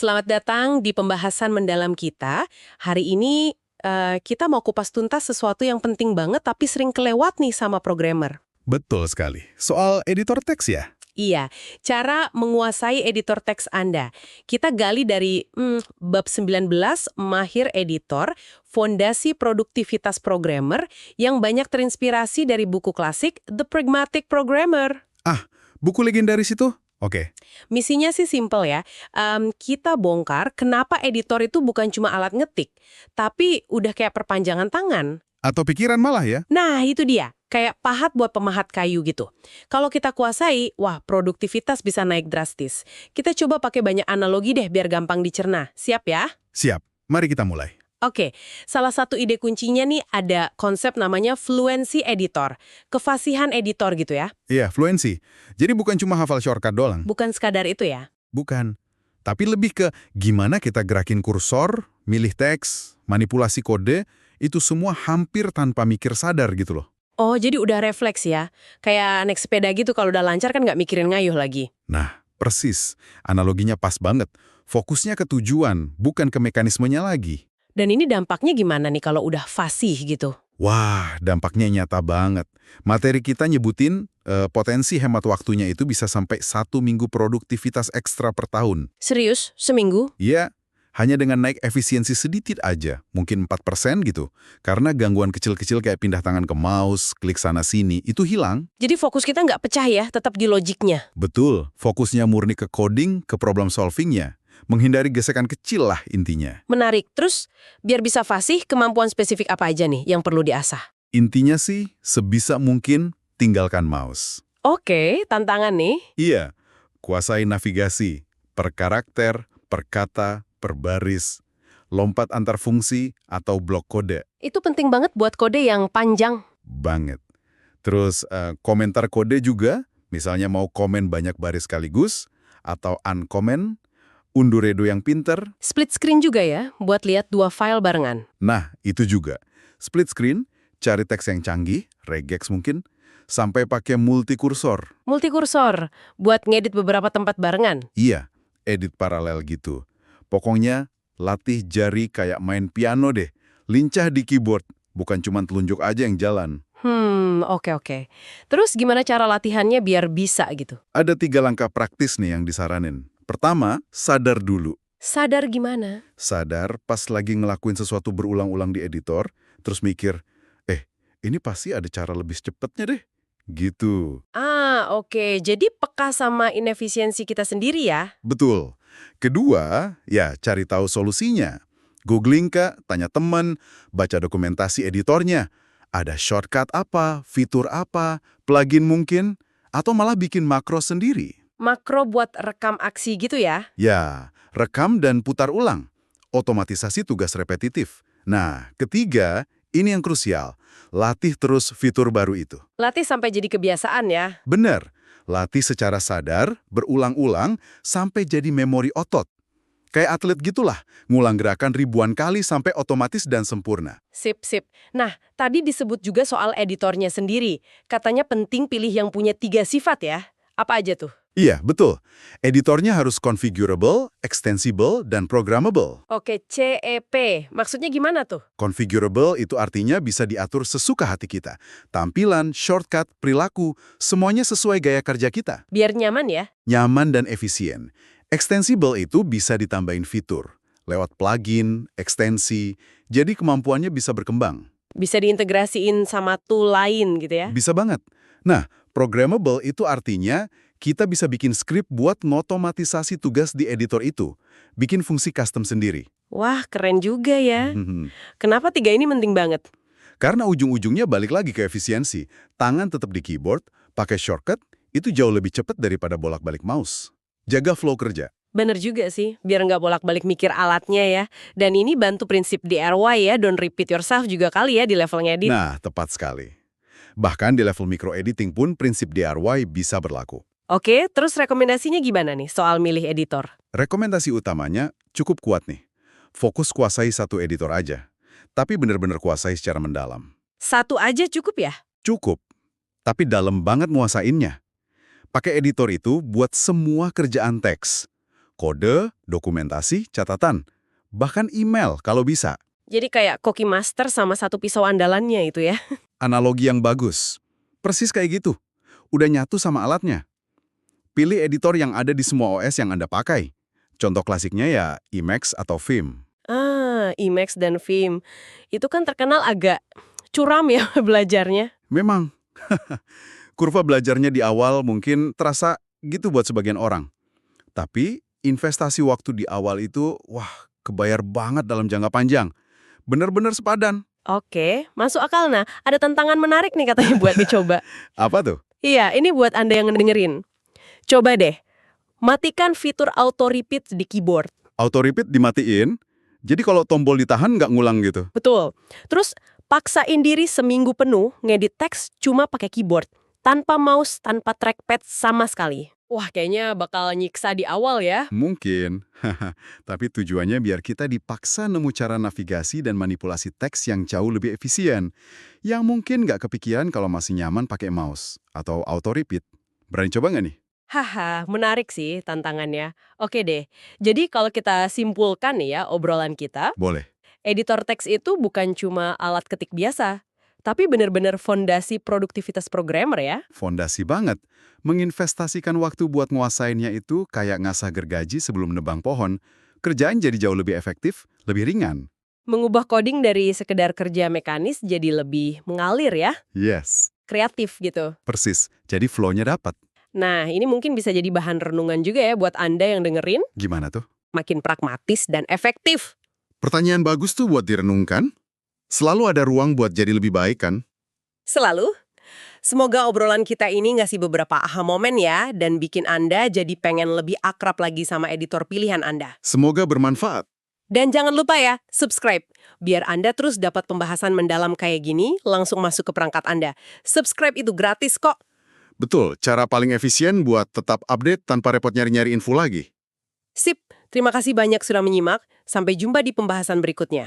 Selamat datang di pembahasan mendalam kita. Hari ini kita mau kupas tuntas sesuatu yang penting banget tapi sering kelewat nih sama programmer. Betul sekali. Soal editor teks ya? Iya, cara menguasai editor teks Anda. Kita gali dari bab 19 Mahir Editor, Fondasi Produktivitas Programmer yang banyak terinspirasi dari buku klasik The Pragmatic Programmer. Ah, buku legendaris itu? Oke. Misinya sih simple ya. Kita bongkar kenapa editor itu bukan cuma alat ngetik, tapi udah kayak perpanjangan tangan. Atau pikiran malah ya? Nah, itu dia. Kayak pahat buat pemahat kayu gitu. Kalau kita kuasai, wah produktivitas bisa naik drastis. Kita coba pakai banyak analogi deh biar gampang dicerna. Siap ya? Siap. Mari kita mulai. Oke, salah satu ide kuncinya nih ada konsep namanya fluency editor. Kefasihan editor gitu ya. Iya, fluency. Jadi bukan cuma hafal shortcut doang. Bukan sekadar itu ya. Bukan. Tapi lebih ke gimana kita gerakin kursor, milih teks, manipulasi kode, itu semua hampir tanpa mikir sadar gitu loh. Oh, jadi udah refleks ya. Kayak naik sepeda gitu kalau udah lancar kan nggak mikirin ngayuh lagi. Nah, persis. Analoginya pas banget. Fokusnya ke tujuan, bukan ke mekanismenya lagi. Dan ini dampaknya gimana nih kalau udah fasih gitu? Wah, dampaknya nyata banget. Materi kita nyebutin potensi hemat waktunya itu bisa sampai 1 minggu produktivitas ekstra per tahun. Serius? Seminggu? Iya, hanya dengan naik efisiensi sedikit aja, mungkin 4% gitu. Karena gangguan kecil-kecil kayak pindah tangan ke mouse, klik sana-sini, itu hilang. Jadi fokus kita nggak pecah ya, tetap di logiknya. Betul, fokusnya murni ke coding, ke problem solvingnya. Menghindari gesekan kecil lah intinya. Menarik. Terus, biar bisa fasih, kemampuan spesifik apa aja nih yang perlu diasah? Intinya sih, sebisa mungkin tinggalkan mouse. Oke, tantangan nih. Iya, kuasai navigasi, per karakter, per kata, per baris, lompat antar fungsi, atau blok kode. Itu penting banget buat kode yang panjang. Banget. Terus komentar kode juga, misalnya mau komen banyak baris sekaligus, atau uncomment, undur redo yang pinter. Split screen juga ya, buat lihat dua file barengan. Nah, itu juga. Split screen, cari teks yang canggih, regex mungkin, sampai pakai multikursor. Multikursor, buat ngedit beberapa tempat barengan. Iya, edit paralel gitu. Pokoknya, latih jari kayak main piano deh. Lincah di keyboard, bukan cuma telunjuk aja yang jalan. Oke. Terus gimana cara latihannya biar bisa gitu? Ada 3 langkah praktis nih yang disaranin. Pertama, sadar dulu. Sadar gimana? Sadar pas lagi ngelakuin sesuatu berulang-ulang di editor, terus mikir, ini pasti ada cara lebih cepetnya deh. Gitu. Oke. Jadi peka sama inefisiensi kita sendiri ya? Betul. Kedua, ya cari tahu solusinya. Googling kah, tanya teman, baca dokumentasi editornya. Ada shortcut apa, fitur apa, plugin mungkin, atau malah bikin makro sendiri. Makro buat rekam aksi gitu ya? Ya, rekam dan putar ulang. Otomatisasi tugas repetitif. Nah, ketiga, ini yang krusial. Latih terus fitur baru itu. Latih sampai jadi kebiasaan ya? Benar, latih secara sadar, berulang-ulang, sampai jadi memori otot. Kayak atlet gitulah, ngulang gerakan ribuan kali sampai otomatis dan sempurna. Sip. Nah, tadi disebut juga soal editornya sendiri. Katanya penting pilih yang punya 3 sifat ya? Apa aja tuh? Iya, betul. Editornya harus configurable, extensible, dan programmable. Oke, CEP. Maksudnya gimana tuh? Configurable itu artinya bisa diatur sesuka hati kita. Tampilan, shortcut, perilaku, semuanya sesuai gaya kerja kita. Biar nyaman ya? Nyaman dan efisien. Extensible itu bisa ditambahin fitur. Lewat plugin, ekstensi, jadi kemampuannya bisa berkembang. Bisa diintegrasiin sama tool lain gitu ya? Bisa banget. Nah, programmable itu artinya kita bisa bikin skrip buat ngotomatisasi tugas di editor itu. Bikin fungsi custom sendiri. Wah, keren juga ya. Kenapa 3 ini penting banget? Karena ujung-ujungnya balik lagi ke efisiensi. Tangan tetap di keyboard, pakai shortcut, itu jauh lebih cepat daripada bolak-balik mouse. Jaga flow kerja. Bener juga sih, biar nggak bolak-balik mikir alatnya ya. Dan ini bantu prinsip DIY ya, don't repeat yourself juga kali ya di level ngedit. Nah, tepat sekali. Bahkan di level micro editing pun prinsip DIY bisa berlaku. Oke, terus rekomendasinya gimana nih soal milih editor? Rekomendasi utamanya cukup kuat nih. Fokus kuasai satu editor aja. Tapi benar-benar kuasai secara mendalam. Satu aja cukup ya? Cukup. Tapi dalam banget nguasainnya. Pakai editor itu buat semua kerjaan teks. Kode, dokumentasi, catatan. Bahkan email kalau bisa. Jadi kayak Cookie Master sama satu pisau andalannya itu ya. Analogi yang bagus. Persis kayak gitu. Udah nyatu sama alatnya. Pilih editor yang ada di semua OS yang Anda pakai. Contoh klasiknya ya Emacs atau Vim. Emacs dan Vim. Itu kan terkenal agak curam ya belajarnya. Memang, kurva belajarnya di awal mungkin terasa gitu buat sebagian orang. Tapi investasi waktu di awal itu, wah, kebayar banget dalam jangka panjang. Bener-bener sepadan. Oke, masuk akal. Nah, ada tantangan menarik nih katanya buat dicoba. Apa tuh? Iya, ini buat Anda yang dengerin. Coba deh, matikan fitur auto repeat di keyboard. Auto repeat dimatiin, jadi kalau tombol ditahan nggak ngulang gitu. Betul. Terus, paksain diri seminggu penuh ngedit teks cuma pakai keyboard. Tanpa mouse, tanpa trackpad sama sekali. Wah, kayaknya bakal nyiksa di awal ya. Mungkin, tapi tujuannya biar kita dipaksa nemu cara navigasi dan manipulasi teks yang jauh lebih efisien. Yang mungkin nggak kepikiran kalau masih nyaman pakai mouse atau auto repeat. Berani coba nggak nih? Haha, menarik sih tantangannya. Oke deh, jadi kalau kita simpulkan nih ya obrolan kita, Boleh. editor teks itu bukan cuma alat ketik biasa, tapi benar-benar fondasi produktivitas programmer ya. Fondasi banget. Menginvestasikan waktu buat nguasainnya itu kayak ngasah gergaji sebelum nebang pohon. Kerjaan jadi jauh lebih efektif, lebih ringan. Mengubah coding dari sekedar kerja mekanis jadi lebih mengalir ya, Yes, kreatif gitu. persis. Jadi flow-nya dapat. Nah, ini mungkin bisa jadi bahan renungan juga ya buat Anda yang dengerin, Gimana tuh? makin pragmatis dan efektif. Pertanyaan bagus tuh buat direnungkan. Selalu ada ruang buat jadi lebih baik kan? Selalu. Semoga obrolan kita ini ngasih beberapa aha momen ya, dan bikin Anda jadi pengen lebih akrab lagi sama editor pilihan Anda. Semoga bermanfaat. Dan jangan lupa ya, subscribe. Biar Anda terus dapat pembahasan mendalam kayak gini, langsung masuk ke perangkat Anda. Subscribe itu gratis kok. Betul, cara paling efisien buat tetap update tanpa repot nyari-nyari info lagi. Sip, terima kasih banyak sudah menyimak. Sampai jumpa di pembahasan berikutnya.